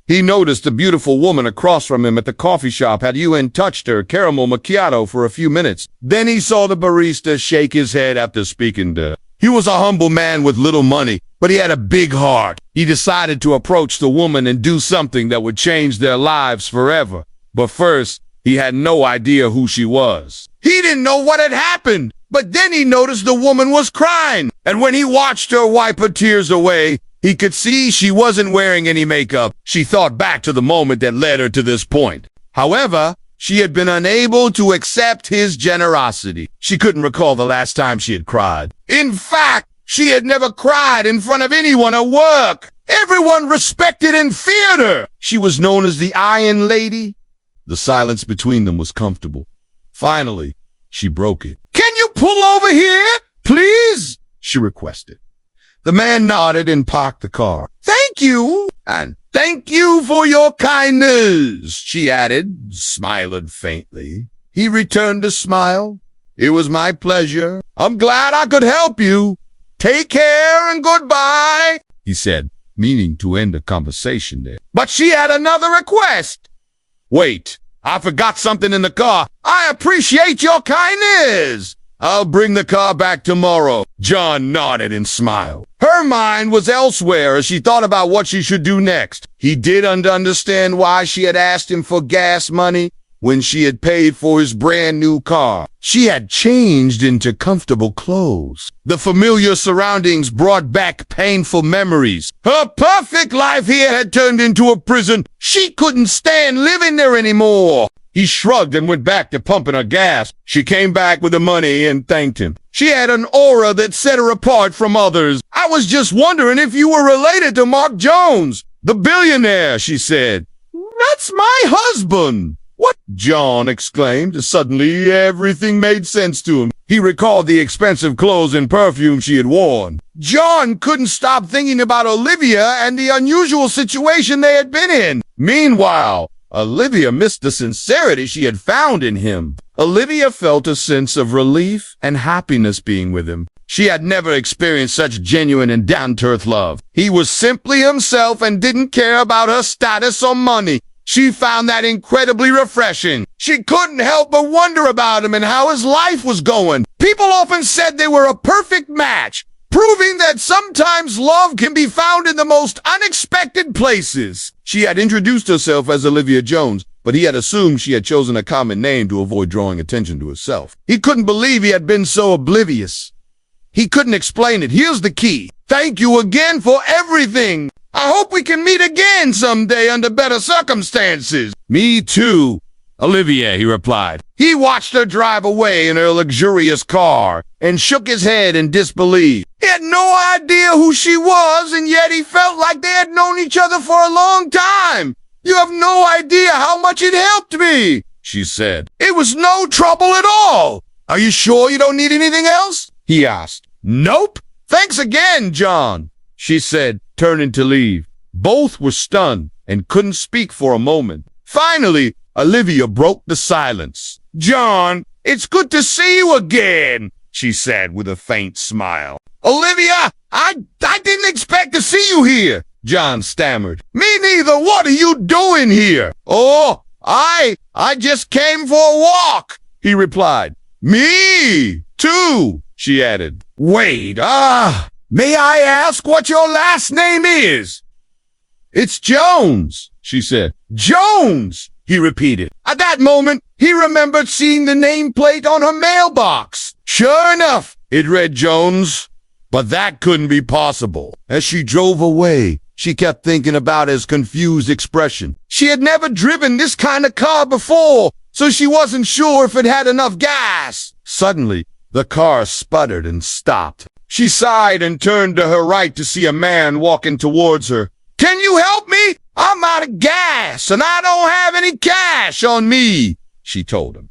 He noticed the beautiful woman across from him at the coffee shop had touched her caramel macchiato for a few minutes. Then he saw the barista shake his head after speaking to her. He was a humble man with little money, but he had a big heart. He decided to approach the woman and do something that would change their lives forever. But first, he had no idea who she was. He didn't know what had happened, but then he noticed the woman was crying. And when he watched her wipe her tears away, he could see she wasn't wearing any makeup. She thought back to the moment that led her to this point. However, she had been unable to accept his generosity. She couldn't recall the last time she had cried. In fact, she had never cried in front of anyone at work. Everyone respected and feared her. She was known as the Iron Lady. The silence between them was comfortable. Finally, she broke it. "Can you pull over here, please?" she requested. The man nodded and parked the car. "Thank you, and thank you for your kindness," she added, smiling faintly. He returned the smile. "It was my pleasure. I'm glad I could help you. Take care and goodbye," he said, meaning to end the conversation there. But she had another request. "Wait, I forgot something in the car. I appreciate your kindness. I'll bring the car back tomorrow." John nodded and smiled. Her mind was elsewhere as she thought about what she should do next. He did understand why she had asked him for gas money when she had paid for his brand new car. She had changed into comfortable clothes. The familiar surroundings brought back painful memories. Her perfect life here had turned into a prison. She couldn't stand living there anymore. He shrugged and went back to pumping her gas. She came back with the money and thanked him. She had an aura that set her apart from others. "I was just wondering if you were related to Mark Jones, the billionaire," she said. "That's my husband." "What?" John exclaimed. Suddenly, everything made sense to him. He recalled the expensive clothes and perfume she had worn. John couldn't stop thinking about Olivia and the unusual situation they had been in. Meanwhile, Olivia missed the sincerity she had found in him. Olivia felt a sense of relief and happiness being with him. She had never experienced such genuine and down-to-earth love. He was simply himself and didn't care about her status or money. She found that incredibly refreshing. She couldn't help but wonder about him and how his life was going. People often said they were a perfect match, proving that sometimes love can be found in the most unexpected places. She had introduced herself as Olivia Jones, but he had assumed she had chosen a common name to avoid drawing attention to herself. He couldn't believe he had been so oblivious. He couldn't explain it. Here's the key. "Thank you again for everything. I hope we can meet again someday under better circumstances." "Me too, Olivia," he replied. He watched her drive away in her luxurious car and shook his head in disbelief. He had no idea who she was, and yet he felt like they had known each other for a long time. "You have no idea how much it helped me," she said. "It was no trouble at all." "Are you sure you don't need anything else?" he asked. "Nope. Thanks again, John," she said, turning to leave. Both were stunned and couldn't speak for a moment. Finally, Olivia broke the silence. "John, it's good to see you again," she said with a faint smile. "Olivia, I didn't expect to see you here," John stammered. "Me neither. What are you doing here?" "Oh, I just came for a walk," he replied. "Me too," she added. "Wait, may I ask what your last name is?" "It's Jones," she said. "Jones," he repeated. At that moment, he remembered seeing the nameplate on her mailbox. Sure enough, it read Jones. But that couldn't be possible. As she drove away, she kept thinking about his confused expression. She had never driven this kind of car before, so she wasn't sure if it had enough gas. Suddenly, the car sputtered and stopped. She sighed and turned to her right to see a man walking towards her. "Can you help me? I'm out of gas, and I don't have any cash on me," she told him.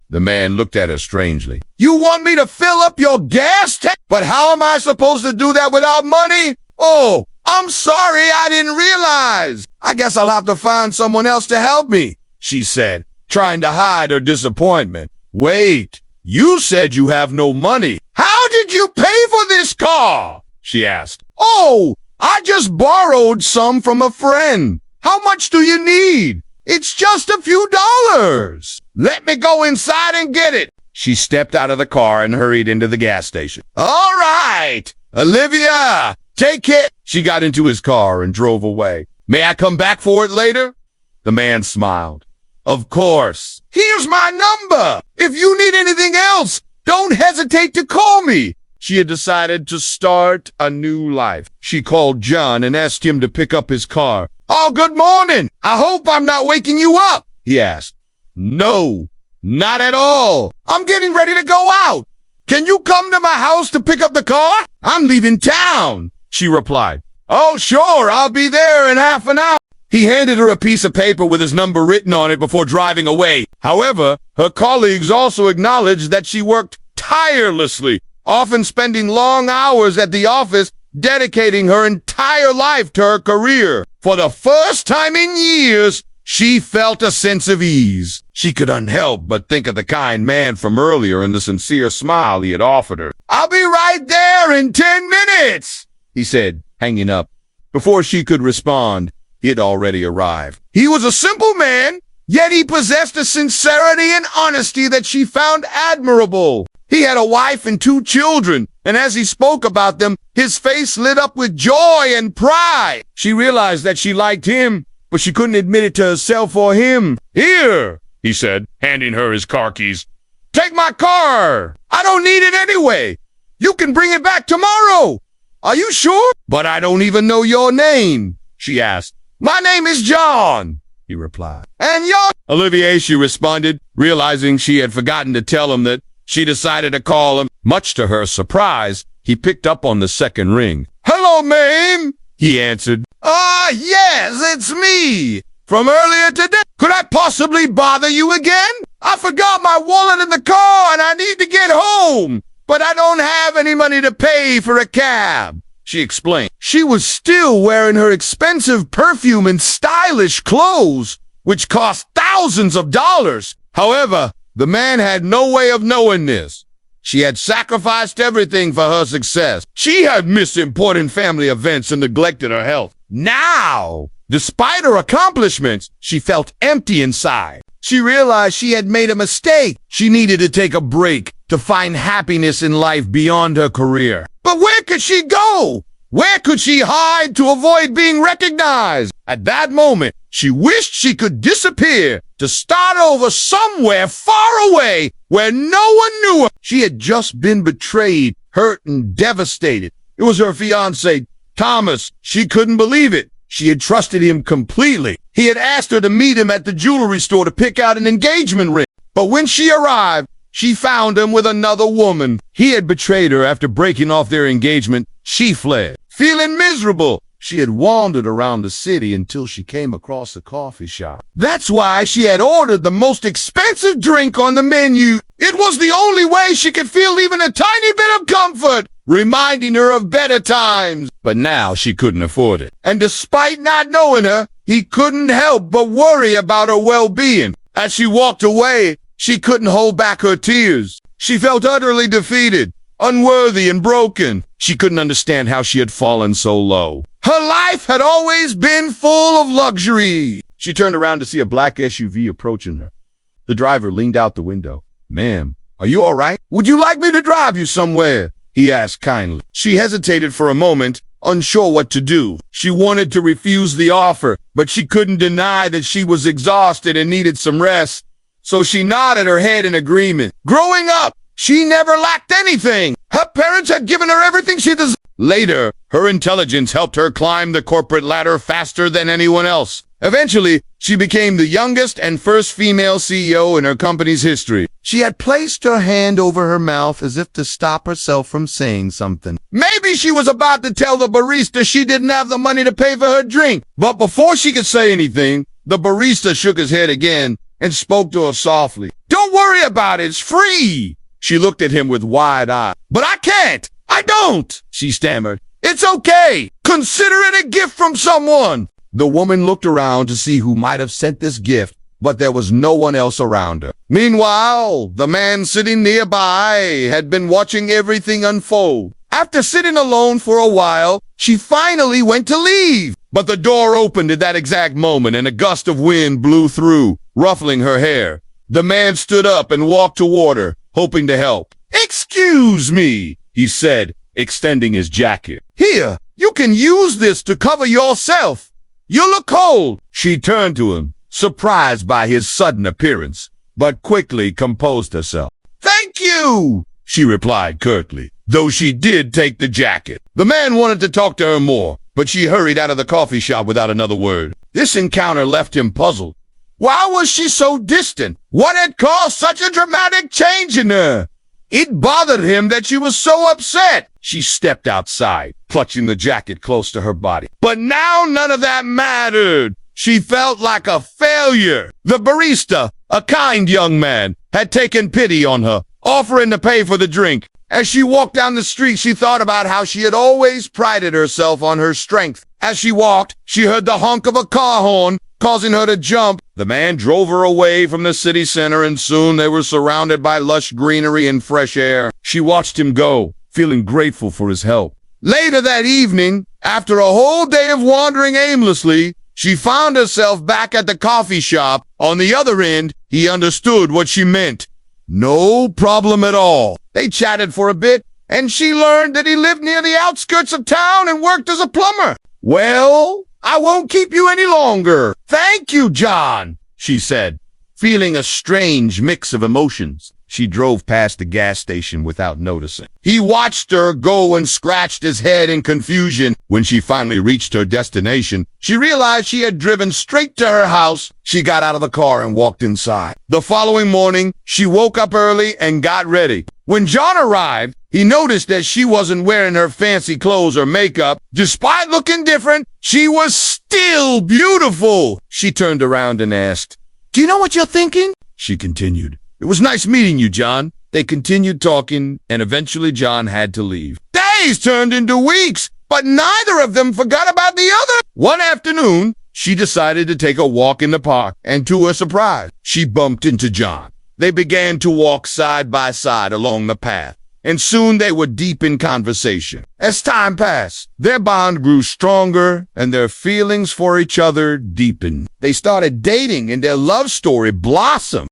The man looked at her strangely. "You want me to fill up your gas tank? But how am I supposed to do that without money? Oh, I'm sorry, I didn't realize. I guess I'll have to find someone else to help me," she said, trying to hide her disappointment. "Wait, you said you have no money. How did you pay for this car?" she asked. "Oh, I just borrowed some from a friend," How much do you need? It's just a few dollars. Let me go inside and get it. She stepped out of the car and hurried into the gas station. All right, Olivia, take it. She got into his car and drove away. May I come back for it later? The man smiled. Of course. Here's my number. If you need anything else, don't hesitate to call me. She had decided to start a new life. She called John and asked him to pick up his car. Oh, good morning. I hope I'm not waking you up, he asked. No, not at all. I'm getting ready to go out. Can you come to my house to pick up the car? I'm leaving town, she replied. Oh, sure, I'll be there in half an hour. He handed her a piece of paper with his number written on it before driving away. However, her colleagues also acknowledged that she worked tirelessly, often spending long hours at the office, dedicating her entire life to her career. For the first time in years, she felt a sense of ease. She couldn't help but think of the kind man from earlier and the sincere smile he had offered her. I'll be right there in 10 minutes, he said, hanging up. Before she could respond, he had already arrived. He was a simple man, yet he possessed a sincerity and honesty that she found admirable. He had a wife and 2 children, and as he spoke about them, his face lit up with joy and pride. She realized that she liked him, but she couldn't admit it to herself or him. Here, he said, handing her his car keys. Take my car. I don't need it anyway. You can bring it back tomorrow. Are you sure? But I don't even know your name, she asked. My name is John, he replied. And yours? Olivier, she responded, realizing she had forgotten to tell him that she decided to call him. Much to her surprise, he picked up on the second ring. Hello, ma'am, he answered. Yes, it's me. From earlier today. Could I possibly bother you again? I forgot my wallet in the car and I need to get home, but I don't have any money to pay for a cab, she explained. She was still wearing her expensive perfume and stylish clothes, which cost thousands of dollars. However, the man had no way of knowing this. She had sacrificed everything for her success. She had missed important family events and neglected her health. Now, despite her accomplishments, she felt empty inside. She realized she had made a mistake. She needed to take a break to find happiness in life beyond her career. But where could she go? Where could she hide to avoid being recognized? At that moment, she wished she could disappear to start over somewhere far away where no one knew her. She had just been betrayed, hurt, and devastated. It was her fiancé, Thomas. She couldn't believe it. She had trusted him completely. He had asked her to meet him at the jewelry store to pick out an engagement ring. But when she arrived, she found him with another woman. He had betrayed her after breaking off their engagement. She fled. Feeling miserable, she had wandered around the city until she came across a coffee shop. That's why she had ordered the most expensive drink on the menu. It was the only way she could feel even a tiny bit of comfort, reminding her of better times. But now she couldn't afford it. And despite not knowing her, he couldn't help but worry about her well-being. As she walked away, she couldn't hold back her tears. She felt utterly defeated, unworthy, and broken. She couldn't understand how she had fallen so low. Her life had always been full of luxury. She turned around to see a black SUV approaching her. The driver leaned out the window. Ma'am, are you all right? Would you like me to drive you somewhere? He asked kindly. She hesitated for a moment, unsure what to do. She wanted to refuse the offer, but she couldn't deny that she was exhausted and needed some rest. So she nodded her head in agreement. Growing up, she never lacked anything. Her parents had given her everything she deserved. Later, her intelligence helped her climb the corporate ladder faster than anyone else. Eventually, she became the youngest and first female CEO in her company's history. She had placed her hand over her mouth as if to stop herself from saying something. Maybe she was about to tell the barista she didn't have the money to pay for her drink. But before she could say anything, the barista shook his head again and spoke to her softly. Don't worry about it, it's free. She looked at him with wide eyes. But I can't. I don't, she stammered. It's okay. Consider it a gift from someone. The woman looked around to see who might have sent this gift, but there was no one else around her. Meanwhile, the man sitting nearby had been watching everything unfold. After sitting alone for a while, she finally went to leave. But the door opened at that exact moment, and a gust of wind blew through, ruffling her hair. The man stood up and walked toward her, hoping to help. "Excuse me," he said, extending his jacket. "Here, you can use this to cover yourself. You look cold." She turned to him, surprised by his sudden appearance, but quickly composed herself. "Thank you," she replied curtly, though she did take the jacket. The man wanted to talk to her more, but she hurried out of the coffee shop without another word. This encounter left him puzzled. Why was she so distant? What had caused such a dramatic change in her? It bothered him that she was so upset. She stepped outside, clutching the jacket close to her body. But now none of that mattered. She felt like a failure. The barista, a kind young man, had taken pity on her, offering to pay for the drink. As she walked down the street, she thought about how she had always prided herself on her strength. As she walked, she heard the honk of a car horn, causing her to jump. The man drove her away from the city center, and soon they were surrounded by lush greenery and fresh air. She watched him go, feeling grateful for his help. Later that evening, after a whole day of wandering aimlessly, she found herself back at the coffee shop. On the other end, he understood what she meant. No problem at all. They chatted for a bit, and she learned that he lived near the outskirts of town and worked as a plumber. "Well, I won't keep you any longer. Thank you, John," she said, feeling a strange mix of emotions. She drove past the gas station without noticing. He watched her go and scratched his head in confusion. When she finally reached her destination, she realized she had driven straight to her house. She got out of the car and walked inside. The following morning, she woke up early and got ready. When John arrived, he noticed that she wasn't wearing her fancy clothes or makeup. Despite looking different, she was still beautiful. She turned around and asked, "Do you know what you're thinking?" She continued, "It was nice meeting you, John." They continued talking, and eventually John had to leave. Days turned into weeks, but neither of them forgot about the other. One afternoon, she decided to take a walk in the park, and to her surprise, she bumped into John. They began to walk side by side along the path, and soon they were deep in conversation. As time passed, their bond grew stronger, and their feelings for each other deepened. They started dating, and their love story blossomed.